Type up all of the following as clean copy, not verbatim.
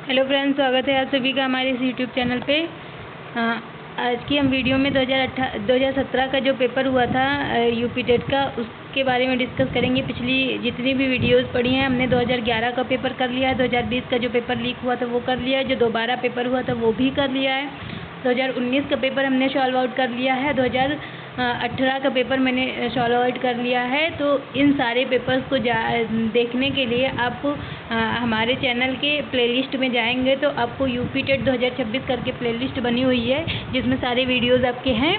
Hello friends, स्वागत है आप सभी का हमारे इस यूट्यूब चैनल पे। आज की हम वीडियो में 2017 का जो पेपर हुआ था यूपी टेट का, उसके बारे में डिस्कस करेंगे। पिछली जितनी भी वीडियोस पढ़ी हैं हमने 2011 का पेपर कर लिया है, 2020 का जो पेपर लीक हुआ था वो कर लिया है, जो दोबारा पेपर हुआ था वो भी कर लिया है, 2019 का पेपर हमने सॉल्व आउट कर लिया है, 2018 का पेपर मैंने सॉल्व आउट कर लिया है। तो इन सारे पेपर्स को देखने के लिए आप हमारे चैनल के प्लेलिस्ट में जाएंगे तो आपको यूपी टेट 2026 करके प्लेलिस्ट बनी हुई है जिसमें सारे वीडियोस आपके हैं।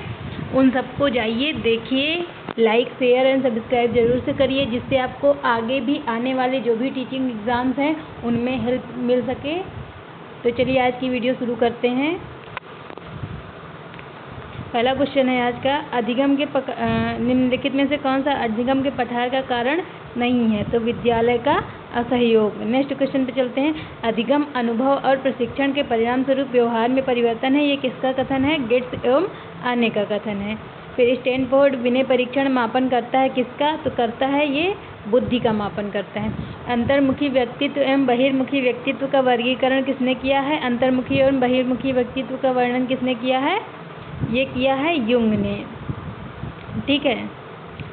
उन सबको जाइए, देखिए, लाइक शेयर एंड सब्सक्राइब ज़रूर से करिए, जिससे आपको आगे भी आने वाले जो भी टीचिंग एग्ज़ाम्स हैं उनमें हेल्प मिल सके। तो चलिए आज की वीडियो शुरू करते हैं। पहला क्वेश्चन है आज का, अधिगम के निम्नलिखित में से कौन सा अधिगम के पठार का कारण नहीं है? तो विद्यालय का असहयोग। नेक्स्ट क्वेश्चन पे चलते हैं। अधिगम अनुभव और प्रशिक्षण के परिणाम स्वरूप व्यवहार में परिवर्तन है, ये किसका कथन है? गेट्स एवं आने का कथन है। फिर स्टैनफोर्ड विनय परीक्षण मापन करता है किसका? तो करता है ये बुद्धि का मापन करता है। अंतर्मुखी व्यक्तित्व एवं बहिर्मुखी व्यक्तित्व का वर्गीकरण किसने किया है? अंतर्मुखी एवं बहिर्मुखी व्यक्तित्व का वर्णन किसने किया है? ये किया है युंग ने। ठीक है।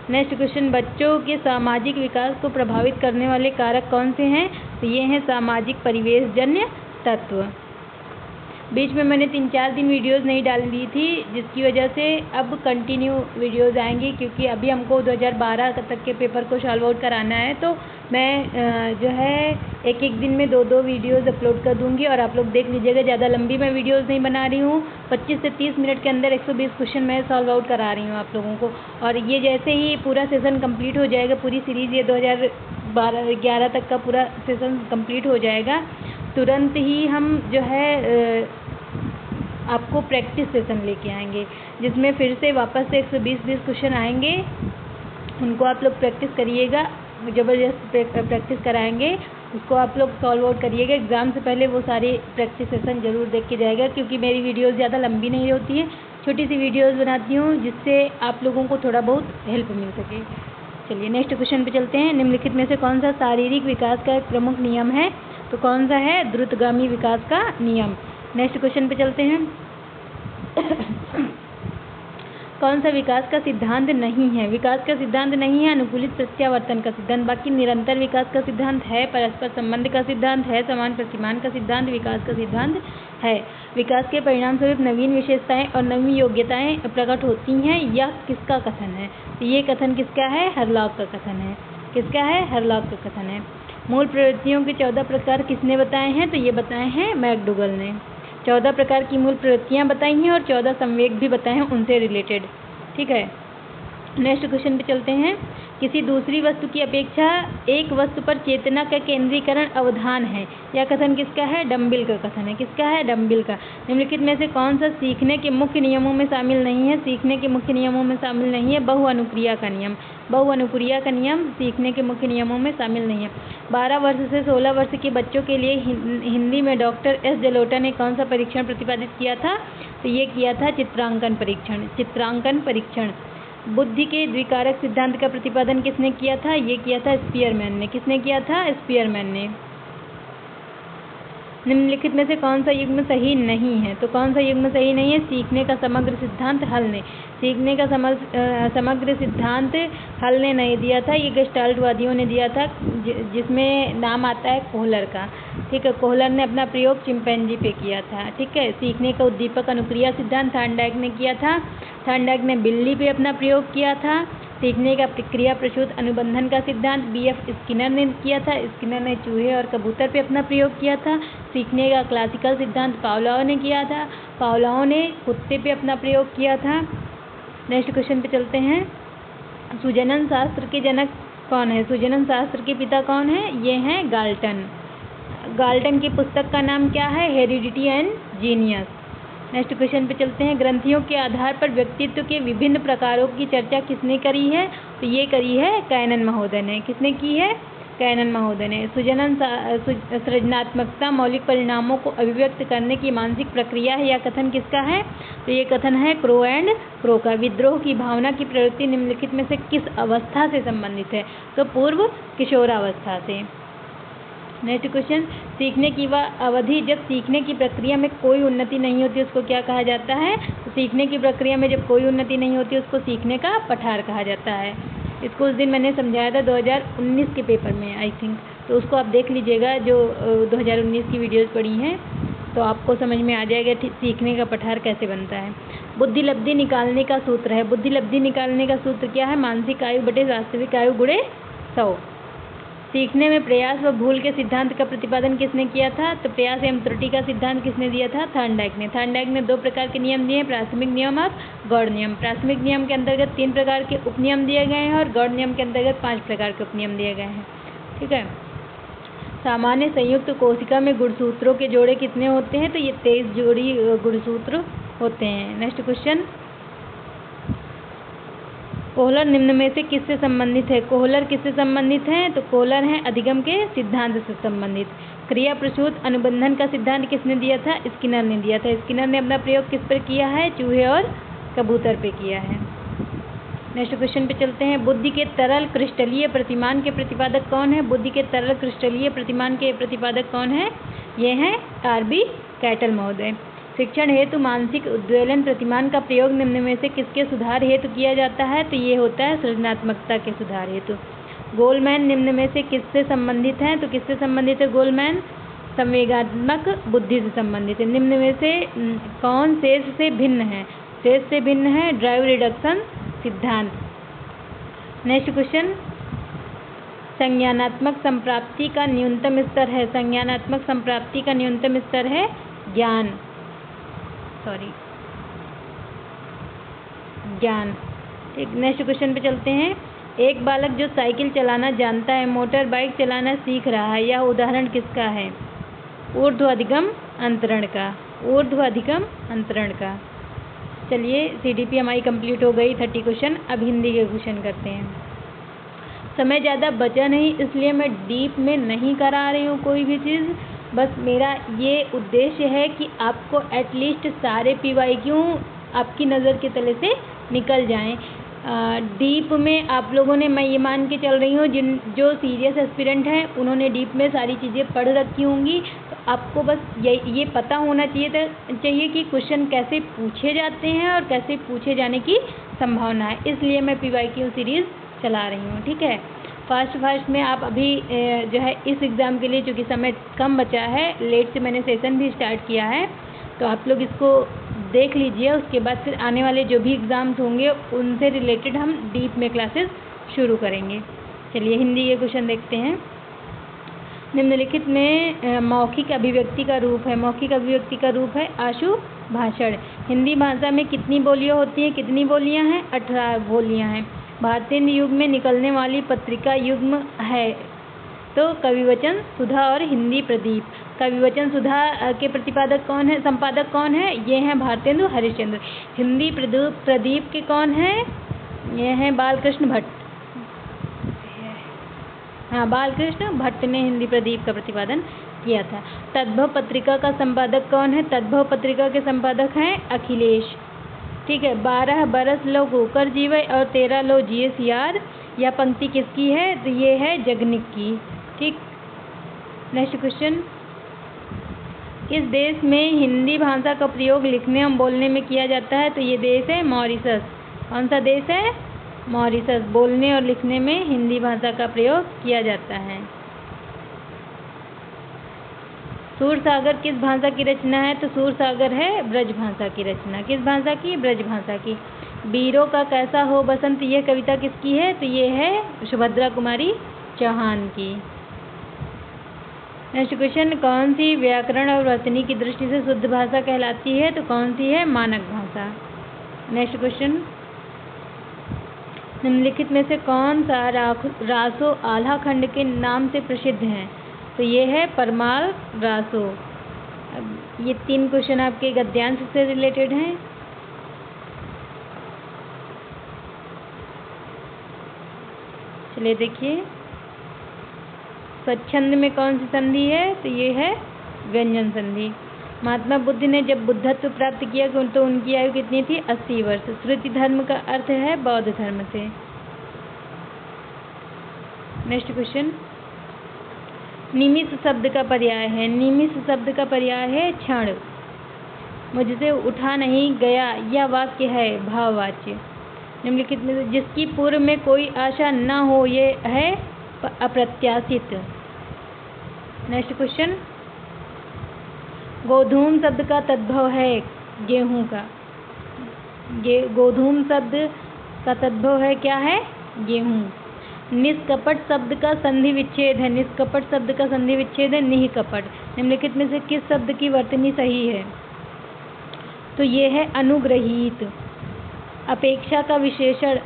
नेक्स्ट क्वेश्चन, बच्चों के सामाजिक विकास को प्रभावित करने वाले कारक कौन से हैं? तो ये हैं सामाजिक परिवेश जन्य तत्व। बीच में मैंने 3-4 दिन वीडियोस नहीं डाल दी थी, जिसकी वजह से अब कंटिन्यू वीडियोस आएंगी, क्योंकि अभी हमको 2012 तक के पेपर को सॉल्व आउट कराना है। तो मैं जो है एक दिन में 2-2 वीडियोस अपलोड कर दूंगी और आप लोग देख लीजिएगा। ज़्यादा लंबी मैं वीडियोस नहीं बना रही हूँ। 25 से 30 मिनट के अंदर 120 क्वेश्चन मैं सॉल्व आउट करा रही हूँ आप लोगों को। और ये जैसे ही पूरा सेशन कम्प्लीट हो जाएगा, पूरी सीरीज़ ये 2011 तक का पूरा सेशन कम्प्लीट हो जाएगा, तुरंत ही हम जो है आपको प्रैक्टिस सेशन लेके आएंगे, जिसमें फिर से वापस से 120 क्वेश्चन आएंगे। उनको आप लोग प्रैक्टिस करिएगा, ज़बरदस्त प्रैक्टिस कराएंगे, उसको आप लोग सॉल्व आउट करिएगा। एग्ज़ाम से पहले वो सारी प्रैक्टिस सेशन ज़रूर देख के जाएगा, क्योंकि मेरी वीडियोस ज़्यादा लंबी नहीं होती है, छोटी सी वीडियोस बनाती हूँ जिससे आप लोगों को थोड़ा बहुत हेल्प मिल सके। चलिए नेक्स्ट क्वेश्चन पे चलते हैं। निम्नलिखित में से कौन सा शारीरिक विकास का एक प्रमुख नियम है? तो कौन सा है? द्रुतगामी विकास का नियम। नेक्स्ट क्वेश्चन पे चलते हैं। कौन सा विकास का सिद्धांत नहीं है? विकास का सिद्धांत नहीं है अनुकूलित प्रत्यावर्तन का सिद्धांत, बाकी निरंतर विकास का सिद्धांत है, परस्पर संबंध का सिद्धांत है, समान प्रतिमान का सिद्धांत, विकास का सिद्धांत है। विकास के परिणाम स्वरूप नवीन विशेषताएं और नवीन योग्यताएं प्रकट होती हैं, यह किसका कथन है? तो ये कथन किसका है? हरलॉक का कथन है। किसका है? हरलॉक का कथन है। मूल प्रवृत्तियों के 14 प्रकार किसने बताए हैं? तो ये बताए हैं मैकडूगल ने। 14 प्रकार की मूल प्रवृत्तियाँ बताई हैं और 14 संवेग भी बताए हैं उनसे रिलेटेड। ठीक है। नेक्स्ट क्वेश्चन पे चलते हैं। किसी दूसरी वस्तु की अपेक्षा एक वस्तु पर चेतना का केंद्रीकरण अवधान है, यह कथन किसका है? डम्बिल का कथन है। किसका है? डम्बिल का। निम्नलिखित में से कौन सा सीखने के मुख्य नियमों में शामिल नहीं है? सीखने के मुख्य नियमों में शामिल नहीं है बहुअनुक्रिया का नियम। बहुअनुक्रिया का नियम सीखने के मुख्य नियमों में शामिल नहीं है। 12 वर्ष से 16 वर्ष के बच्चों के लिए हिंदी में डॉक्टर एस जलोटा ने कौन सा परीक्षण प्रतिपादित किया था? तो ये किया था चित्रांकन परीक्षण। चित्रांकन परीक्षण। बुद्धि के द्विकारक सिद्धांत का प्रतिपादन किसने किया था? ये किया था स्पीयरमैन ने। किसने किया था? स्पीयरमैन ने। निम्नलिखित में से कौन सा युग्म सही नहीं है? तो कौन सा युग्म सही नहीं है? सीखने का समग्र सिद्धांत हल ने। सीखने का समग्र सिद्धांत हल ने नहीं दिया था, ये गेस्टाल्टवादियों ने दिया था, जिसमें नाम आता है कोहलर का। ठीक है। कोहलर ने अपना प्रयोग चिंपैंजी पे किया था। ठीक है। सीखने का उद्दीपक अनुक्रिया सिद्धांत थॉर्नडाइक ने किया था। थॉर्नडाइक ने बिल्ली पे अपना प्रयोग किया था। सीखने का प्रक्रिया प्रसूत अनुबंधन का सिद्धांत BF स्किनर ने किया था। स्किनर ने चूहे और कबूतर पे अपना प्रयोग किया था। सीखने का क्लासिकल सिद्धांत पावलोव ने किया था। पावलोव ने कुत्ते पे अपना प्रयोग किया था। नेक्स्ट क्वेश्चन पे चलते हैं। सुजनन शास्त्र के जनक कौन है? सुजनन शास्त्र के पिता कौन है? ये हैं गाल्टन। गाल्टन की पुस्तक का नाम क्या है? Heredity and genius. Next question पे चलते हैं। ग्रंथियों के आधार पर व्यक्तित्व के विभिन्न प्रकारों की चर्चा किसने करी है? तो ये करी है कैनन महोदय ने। किसने की है? कैनन महोदय ने। सृजनात्मकता मौलिक परिणामों को अभिव्यक्त करने की मानसिक प्रक्रिया है, यह कथन किसका है? तो ये कथन है क्रो एंड क्रो का। विद्रोह की भावना की प्रवृत्ति निम्नलिखित में से किस अवस्था से संबंधित है? तो पूर्व किशोरावस्था से। नेक्स्ट क्वेश्चन, सीखने की वह अवधि जब सीखने की प्रक्रिया में कोई उन्नति नहीं होती उसको क्या कहा जाता है? तो सीखने की प्रक्रिया में जब कोई उन्नति नहीं होती उसको सीखने का पठार कहा जाता है। इसको उस दिन मैंने समझाया था 2019 के पेपर में आई थिंक, तो उसको आप देख लीजिएगा जो 2019 की वीडियोज़ पढ़ी हैं, तो आपको समझ में आ जाएगा सीखने का पठार कैसे बनता है। बुद्धि लब्धि निकालने का सूत्र है। बुद्धि लब्धि निकालने का सूत्र क्या है? मानसिक आयु बटे वास्तविक आयु गुणे 100। सीखने में प्रयास व भूल के सिद्धांत का प्रतिपादन किसने किया था? तो प्रयास एवं त्रुटि का सिद्धांत किसने दिया था? थॉर्नडाइक ने। थॉर्नडाइक ने 2 प्रकार के नियम दिए हैं, प्राथमिक नियम और गौड़ नियम। प्राथमिक नियम के अंतर्गत 3 प्रकार के उपनियम दिए गए हैं और गौड़ नियम के अंतर्गत 5 प्रकार के उपनियम दिए गए हैं। ठीक है। सामान्य संयुक्त कोशिका में गुणसूत्रों के जोड़े कितने होते हैं? तो ये 23 जोड़ी गुणसूत्र होते हैं। नेक्स्ट क्वेश्चन, कोहलर निम्न में से किससे संबंधित है? कोहलर किससे संबंधित है? तो कोहलर है अधिगम के सिद्धांत से संबंधित। क्रिया प्रसूत अनुबंधन का सिद्धांत किसने दिया था? स्किनर ने दिया था। स्किनर ने अपना प्रयोग किस पर किया है? चूहे और कबूतर पे किया है। नेक्स्ट क्वेश्चन पे चलते हैं। बुद्धि के तरल क्रिस्टलीय प्रतिमान के प्रतिपादक कौन है? बुद्धि के तरल क्रिस्टलीय प्रतिमान के प्रतिपादक कौन है? ये हैं आरबी कैटल महोदय। शिक्षण हेतु मानसिक उद्वेलन प्रतिमान का प्रयोग निम्न में से किसके सुधार हेतु किया जाता है? तो ये होता है सृजनात्मकता के सुधार हेतु। गोलमैन निम्न में से किससे संबंधित हैं? तो किससे संबंधित है गोलमैन? संवेगात्मक बुद्धि से संबंधित है। निम्न में से कौन शेष से भिन्न है? शेष से भिन्न है ड्राइव रिडक्शन सिद्धांत। नेक्स्ट क्वेश्चन, संज्ञानात्मक संप्राप्ति का न्यूनतम स्तर है। संज्ञानात्मक संप्राप्ति का न्यूनतम स्तर है ज्ञान। एक नेक्स्ट क्वेश्चन पे चलते हैं। एक बालक जो साइकिल चलाना जानता है, मोटर बाइक चलाना सीख रहा है, यह उदाहरण किसका है? ऊर्ध्व अधिगम अंतरण का। ऊर्ध्व अधिगम अंतरण का। चलिए CDP हमारी कंप्लीट हो गई 30 क्वेश्चन। अब हिंदी के क्वेश्चन करते हैं। समय ज़्यादा बचा नहीं इसलिए मैं डीप में नहीं करा रही हूँ कोई भी चीज़। बस मेरा ये उद्देश्य है कि आपको एटलीस्ट सारे PYQ आपकी नज़र के तले से निकल जाएं। डीप में आप लोगों ने, मैं ये मान के चल रही हूँ, जो सीरियस एस्पिरेंट हैं उन्होंने डीप में सारी चीज़ें पढ़ रखी होंगी। तो आपको बस ये पता होना चाहिए कि क्वेश्चन कैसे पूछे जाते हैं और कैसे पूछे जाने की संभावना है। इसलिए मैं PYQ सीरीज़ चला रही हूँ। ठीक है। फास्ट में आप अभी जो है इस एग्ज़ाम के लिए, चूँकि समय कम बचा है, लेट से मैंने सेशन भी स्टार्ट किया है, तो आप लोग इसको देख लीजिए। उसके बाद फिर आने वाले जो भी एग्ज़ाम्स होंगे उनसे रिलेटेड हम डीप में क्लासेस शुरू करेंगे। चलिए हिंदी के क्वेश्चन देखते हैं। निम्नलिखित में मौखिक अभिव्यक्ति का रूप है। मौखिक अभिव्यक्ति का रूप है आशु भाषण। हिंदी भाषा में कितनी बोलियाँ होती हैं? कितनी बोलियाँ हैं? 18 बोलियाँ हैं। भारतीय युग में निकलने वाली पत्रिका युग्म है तो कविवचन सुधा और हिंदी प्रदीप। कविवचन सुधा के प्रतिपादक कौन है? संपादक कौन है? ये हैं भारतेंदु हरिश्चंद्र। हिंदी प्रदीप के कौन हैं? ये हैं बालकृष्ण भट्ट। हाँ, बालकृष्ण भट्ट ने हिंदी प्रदीप का प्रतिपादन किया था। तद्भव पत्रिका का संपादक कौन है? तद्भव पत्रिका के संपादक हैं अखिलेश। ठीक है। 12 बरस लो होकर जीवे और 13 लो जिए सियार। यह पंक्ति किसकी है? तो ये है जगनिक की। ठीक। नेक्स्ट क्वेश्चन, किस देश में हिंदी भाषा का प्रयोग लिखने और बोलने में किया जाता है? तो ये देश है मॉरिशस। कौन सा देश है? मॉरिशस। बोलने और लिखने में हिंदी भाषा का प्रयोग किया जाता है। सूरसागर किस भाषा की रचना है? तो सूरसागर है ब्रज भाषा की रचना। किस भाषा की? ब्रज भाषा की। वीरों का कैसा हो बसंत, यह कविता किसकी है? तो ये है सुभद्रा कुमारी चौहान की। नेक्स्ट क्वेश्चन, कौन सी व्याकरण और वर्तनी की दृष्टि से शुद्ध भाषा कहलाती है? तो कौन सी है? मानक भाषा। नेक्स्ट क्वेश्चन, निम्नलिखित में से कौन सा रासो आल्हा खंड के नाम से प्रसिद्ध है? तो ये है परमाल रासो। अब ये 3 क्वेश्चन आपके गद्यांश से रिलेटेड हैं। चलिए देखिए, स्वच्छंद में कौन सी संधि है? तो ये है व्यंजन संधि। महात्मा बुद्ध ने जब बुद्धत्व प्राप्त किया तो उनकी आयु कितनी थी? 80 वर्ष। श्रुति धर्म का अर्थ है बौद्ध धर्म से। नेक्स्ट क्वेश्चन, निमिष शब्द का पर्याय है, निमिष शब्द का पर्याय है क्षण। मुझसे उठा नहीं गया यह वाक्य है भाववाच्य। निम्नलिखित में से जिसकी पूर्व में कोई आशा न हो ये है अप्रत्याशित। नेक्स्ट क्वेश्चन, गोधूम शब्द का तद्भव है गेहूं का। गोधूम शब्द का तद्भव है क्या है? गेहूं। निष्कपट शब्द का संधि विच्छेद है, निष्कपट शब्द का संधि विच्छेद है निःकपट। निम्नलिखित में से किस शब्द की वर्तनी सही है? तो ये है अनुग्रहीत। अपेक्षा का विशेषण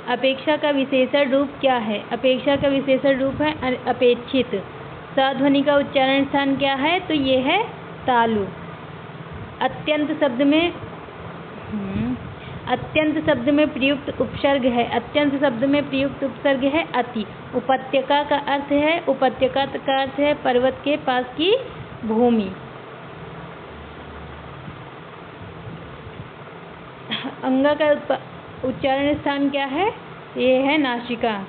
अपेक्षा का विशेषण रूप क्या है? अपेक्षा का विशेषण रूप है अपेक्षित। साध्वनि का उच्चारण स्थान क्या है? तो ये है तालु। अत्यंत शब्द में प्रयुक्त उपसर्ग है, अत्यंत शब्द में प्रयुक्त उपसर्ग है अति। उपत्यका का अर्थ है पर्वत के पास की भूमि। अंगा का उच्चारण स्थान क्या है? ये है नासिका।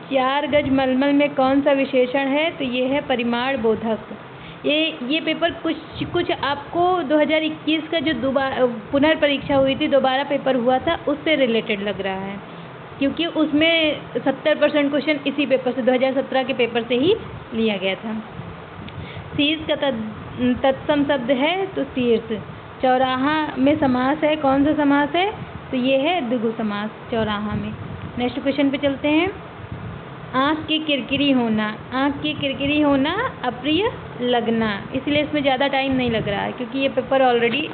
4 गज मलमल में कौन सा विशेषण है? तो ये है परिमाण बोधक। ये पेपर कुछ आपको 2021 का जो पुनर्परीक्षा हुई थी, दोबारा पेपर हुआ था, उससे रिलेटेड लग रहा है, क्योंकि उसमें 70% क्वेश्चन इसी पेपर से 2017 के पेपर से ही लिया गया था। शीर्ष का तत्सम शब्द है तो शीर्ष। चौराहा में समास है, कौन सा समास है? तो ये है द्विगु समास चौराहा में। नेक्स्ट क्वेश्चन पे चलते हैं। आँख की किरकिरी होना अप्रिय लगना, इसलिए इसमें ज़्यादा टाइम नहीं लग रहा है, क्योंकि ये पेपर ऑलरेडी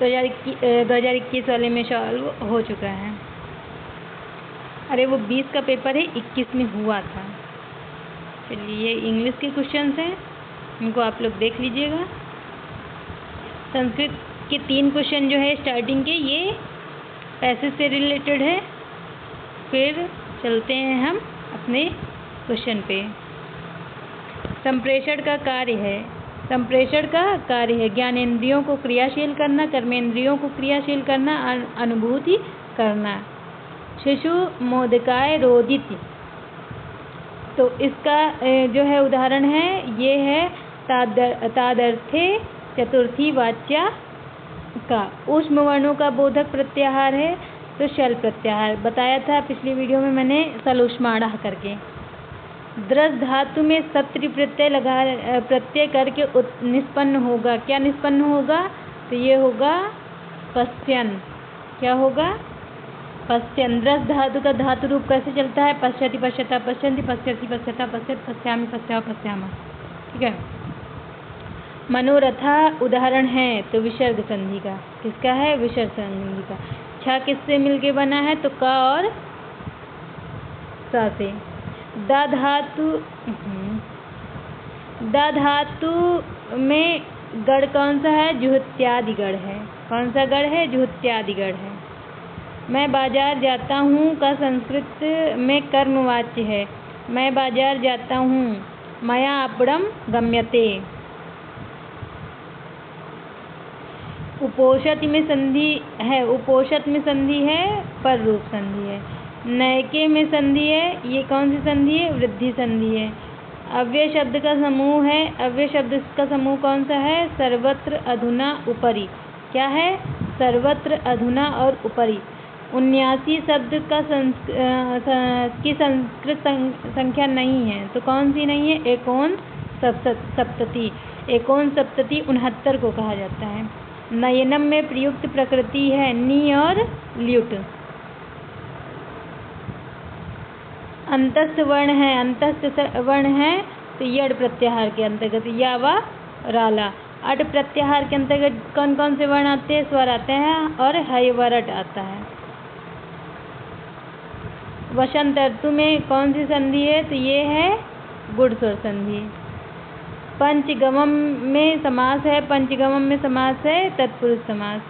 2021 वाले में सॉल्व हो चुका है। अरे वो 20 का पेपर है, 21 में हुआ था। चलिए, ये इंग्लिश के क्वेश्चंस हैं, इनको आप लोग देख लीजिएगा। संस्कृत के 3 क्वेश्चन जो है स्टार्टिंग के, ये पैसेज से रिलेटेड है। फिर चलते हैं हम अपने क्वेश्चन पे। संप्रेषण का कार्य है ज्ञानेंद्रियों को क्रियाशील करना, कर्मेंद्रियों को क्रियाशील करना, अनुभूति करना। शिशु मोदकाय रोदिति, तो इसका जो है उदाहरण है, ये है तादर्थे चतुर्थी वाच्या का। ऊष्म वर्णों का बोधक प्रत्याहार है तो शल प्रत्याहार बताया था पिछली वीडियो में मैंने, सलूष्माणः करके। द्रस धातु में सत्रि प्रत्यय करके निष्पन्न होगा, क्या निष्पन्न होगा? तो ये होगा पश्यन। क्या होगा? पश्यन। द्रस धातु का धातु रूप कैसे चलता है? पश्यति पश्यता पश्यन्ति, पश्यति पश्यता पश्यत, पश्यामि पश्या पश्यामः। ठीक है। मनोरथा उदाहरण है तो विसर्ग संधि का। किसका है? विसर्ग संधि का। छा किससे मिलके बना है? तो का और सा से। दा धातु में गढ़ कौन सा है? जुहत्यादि गढ़ है। कौन सा गढ़ है? जुहत्यादि गढ़ है। मैं बाजार जाता हूँ का संस्कृत में कर्मवाच्य है। मैं बाजार जाता हूँ। मया आपणम गम्यते। उपोषत में संधि है, पर रूप संधि है। नयके में संधि है, ये कौन सी संधि है? वृद्धि संधि है। अव्यय शब्द का समूह है, अव्यय शब्द का समूह कौन सा है? सर्वत्र, अधुना, उपरि। क्या है? सर्वत्र, अधुना और उपरि। 79 शब्द का की संस्कृत संख्या नहीं है, तो कौन सी नहीं है? एकोन सप्तति। एकोन सप्तति 69 को कहा जाता है। नयनम में प्रयुक्त प्रकृति है नी और ल्युट। अंतस्थ वर्ण है तो यड़ प्रत्याहार के अंतर्गत या व राला। अट प्रत्याहार के अंतर्गत कौन कौन से वर्ण आते हैं? स्वर आते हैं और हयवरट आता है। वसंत ऋतु में कौन सी संधि है? तो ये है गुड़ स्वर संधि। पंचगमम में समास है, पंचगमम में समास है तत्पुरुष समास।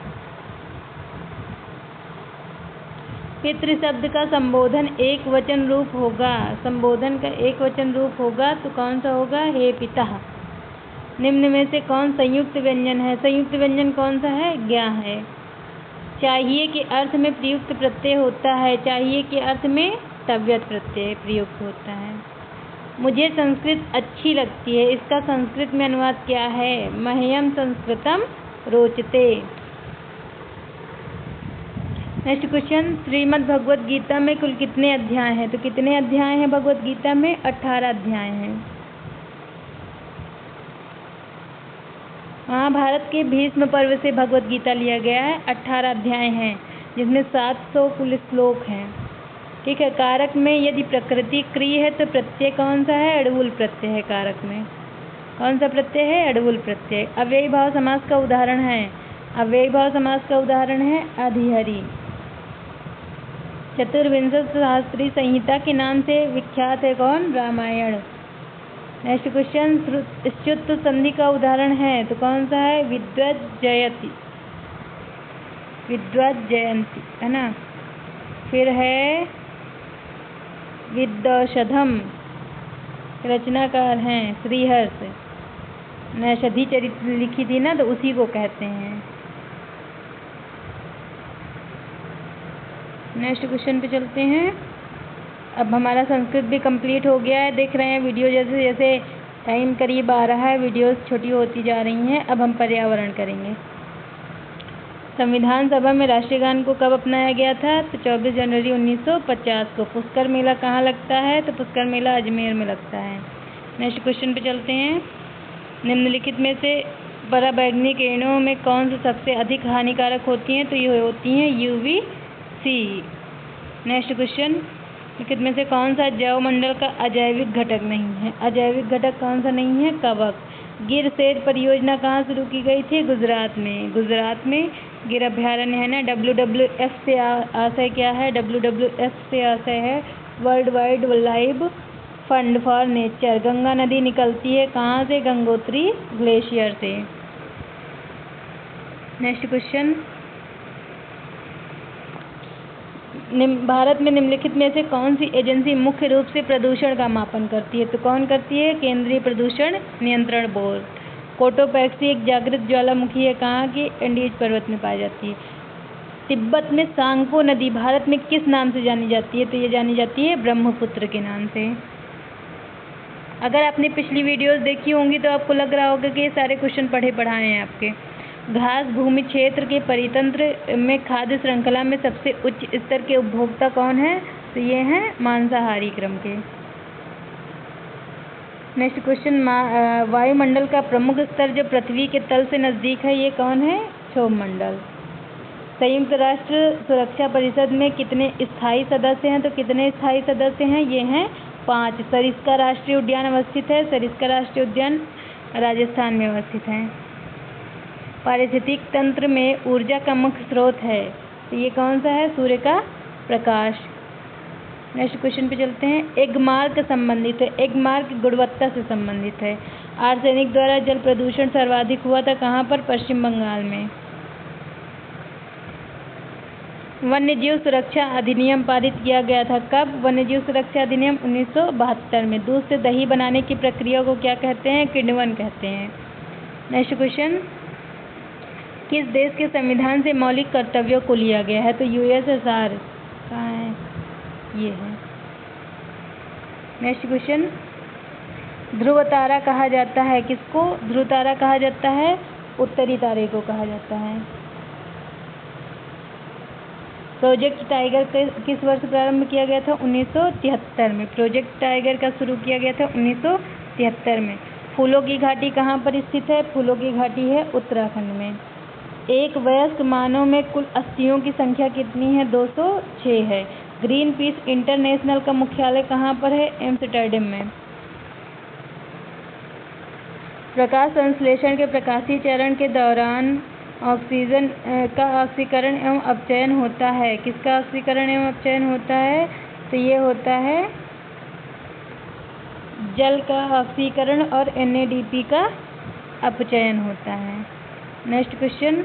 पितृ शब्द का संबोधन एक वचन रूप होगा, संबोधन का एक वचन रूप होगा तो कौन सा होगा? हे पितः। निम्न में से कौन संयुक्त व्यंजन है? संयुक्त व्यंजन कौन सा है? ज्ञा है। चाहिए के अर्थ में प्रयुक्त प्रत्यय होता है, चाहिए के अर्थ में तव्यत् प्रत्यय प्रयुक्त होता है। मुझे संस्कृत अच्छी लगती है, इसका संस्कृत में अनुवाद क्या है? मह्यम संस्कृतम रोचते। नेक्स्ट क्वेश्चन, श्रीमद् भगवत गीता में कुल कितने अध्याय हैं? तो कितने अध्याय हैं भगवत गीता में? 18 अध्याय हैं। महाभारत के भीष्म पर्व से भगवत गीता लिया गया है। 18 अध्याय हैं जिसमें 700 कुल श्लोक हैं। ठीक है। कारक में यदि प्रकृति क्रिय है तो प्रत्यय कौन सा है? अड़वुल प्रत्यय है। कारक में कौन सा प्रत्यय है? अड़वुल प्रत्यय। अव्ययी भाव समास का उदाहरण है, अव्ययी भाव समास का उदाहरण है अधिहरि। चतुर्विंशति शास्त्री संहिता के नाम से विख्यात है कौन? रामायण। नेक्स्ट क्वेश्चन, च्युत संधि का उदाहरण है तो कौन सा है? विद्वज्जयति, विद्वज्जयंती है ना। फिर है विद्वौषधम, रचनाकार हैं श्रीहर्ष, नैषधि चरित्र लिखी थी ना, तो उसी को कहते हैं। नेक्स्ट क्वेश्चन पे चलते हैं। अब हमारा संस्कृत भी कंप्लीट हो गया है। देख रहे हैं वीडियो जैसे जैसे टाइम करीब आ रहा है, वीडियोस छोटी होती जा रही हैं। अब हम पर्यावरण करेंगे। संविधान सभा में राष्ट्रीय गान को कब अपनाया गया था? तो 24 जनवरी 1950 को। पुष्कर मेला कहाँ लगता है? तो पुष्कर मेला अजमेर में लगता है। नेक्स्ट क्वेश्चन पे चलते हैं। निम्नलिखित में से पराबैंगनी किरणों में कौन सी सबसे अधिक हानिकारक होती हैं? तो ये होती हैं UVC। नेक्स्ट क्वेश्चन, निम्नलिखित में से कौन सा जैव मंडल का अजैविक घटक नहीं है? अजैविक घटक कौन सा नहीं है? कवक। गिर सेज परियोजना कहाँ शुरू की गई थी? गुजरात में। गुजरात में गिर अभ्यारण्य है ना। WWF से आशय क्या है? WWF से आशय है world wide live fund for nature. Ganga नदी निकलती है कहाँ से? गंगोत्री ग्लेशियर से। नेक्स्ट क्वेश्चन, भारत में निम्नलिखित में से कौन सी एजेंसी मुख्य रूप से प्रदूषण का मापन करती है? तो कौन करती है? केंद्रीय प्रदूषण नियंत्रण बोर्ड। कोटोपैक्सी एक जागृत ज्वालामुखी है कहाँ की? एंडीज पर्वत में पाई जाती है। तिब्बत में सांगपो नदी भारत में किस नाम से जानी जाती है? तो ये जानी जाती है ब्रह्मपुत्र के नाम से। अगर आपने पिछली वीडियोस देखी होंगी तो आपको लग रहा होगा कि ये सारे क्वेश्चन पढ़े पढ़ाए हैं आपके। घास भूमि क्षेत्र के परितंत्र में खाद्य श्रृंखला में सबसे उच्च स्तर के उपभोक्ता कौन है? तो ये हैं मांसाहारी क्रम के। नेक्स्ट क्वेश्चन, वायुमंडल का प्रमुख स्तर जो पृथ्वी के तल से नज़दीक है ये कौन है? क्षोभ मंडल। संयुक्त राष्ट्र सुरक्षा परिषद में कितने स्थायी सदस्य हैं? तो कितने स्थायी सदस्य हैं? ये हैं 5। सरिस्का राष्ट्रीय उद्यान अवस्थित है। सरिस्का राष्ट्रीय उद्यान राजस्थान में अवस्थित है। पारिस्थितिक तंत्र में ऊर्जा का मुख्य स्रोत है तो ये कौन सा है? सूर्य का प्रकाश। नेक्स्ट क्वेश्चन पे चलते हैं। एगमार्क संबंधित है। एगमार्क गुणवत्ता से संबंधित है। आर्सेनिक द्वारा जल प्रदूषण सर्वाधिक हुआ था कहाँ पर? पश्चिम बंगाल में। वन्यजीव सुरक्षा अधिनियम पारित किया गया था कब? वन्यजीव सुरक्षा अधिनियम 1972 में। दूध से दही बनाने की प्रक्रिया को क्या कहते हैं? किण्वन कहते हैं। नेक्स्ट क्वेश्चन, किस देश के संविधान से मौलिक कर्तव्यों को लिया गया है? तो USSR। कहाँ है? ये है। नेक्स्ट क्वेश्चन, ध्रुव तारा कहा जाता है किसको? ध्रुव तारा कहा जाता है उत्तरी तारे को कहा जाता है। प्रोजेक्ट टाइगर किस वर्ष प्रारंभ किया गया था? 1973 में। प्रोजेक्ट टाइगर का शुरू किया गया था 1973 में। फूलों की घाटी कहाँ पर स्थित है? फूलों की घाटी है उत्तराखंड में। एक वयस्क मानव में कुल अस्थियों की संख्या कितनी है? 206 है। ग्रीन पीस इंटरनेशनल का मुख्यालय कहाँ पर है? एम्स्टर्डम में। प्रकाश संश्लेषण के प्रकाशीय चरण के दौरान ऑक्सीजन का ऑक्सीकरण एवं अपचयन होता है। किसका ऑक्सीकरण एवं अपचयन होता है? तो ये होता है जल का ऑक्सीकरण और NADP का अपचयन होता है। नेक्स्ट क्वेश्चन,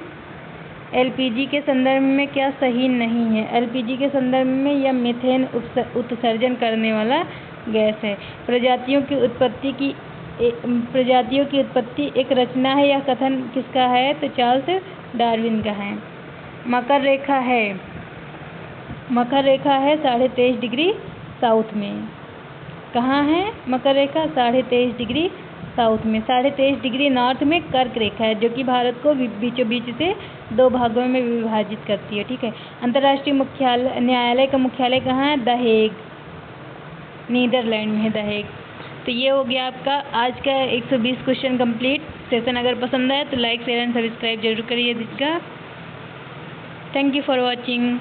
LPG के संदर्भ में क्या सही नहीं है? LPG के संदर्भ में यह मीथेन उत्सर्जन करने वाला गैस है। प्रजातियों की उत्पत्ति एक रचना है, यह कथन किसका है? तो चार्ल्स डार्विन का है। मकर रेखा है 23.5 डिग्री साउथ में। कहाँ है मकर रेखा? 23.5 डिग्री साउथ में। 23.5 डिग्री नॉर्थ में कर्क रेखा है, जो कि भारत को बीचों बीच से 2 भागों में विभाजित करती है। ठीक है। अंतर्राष्ट्रीय न्यायालय का मुख्यालय कहाँ है? द हेग, नीदरलैंड में है द हेग। तो ये हो गया आपका आज का 120 क्वेश्चन कंप्लीट। सेशन अगर पसंद आए तो लाइक शेयर एंड सब्सक्राइब जरूर करिए इसका। Thank you for watching.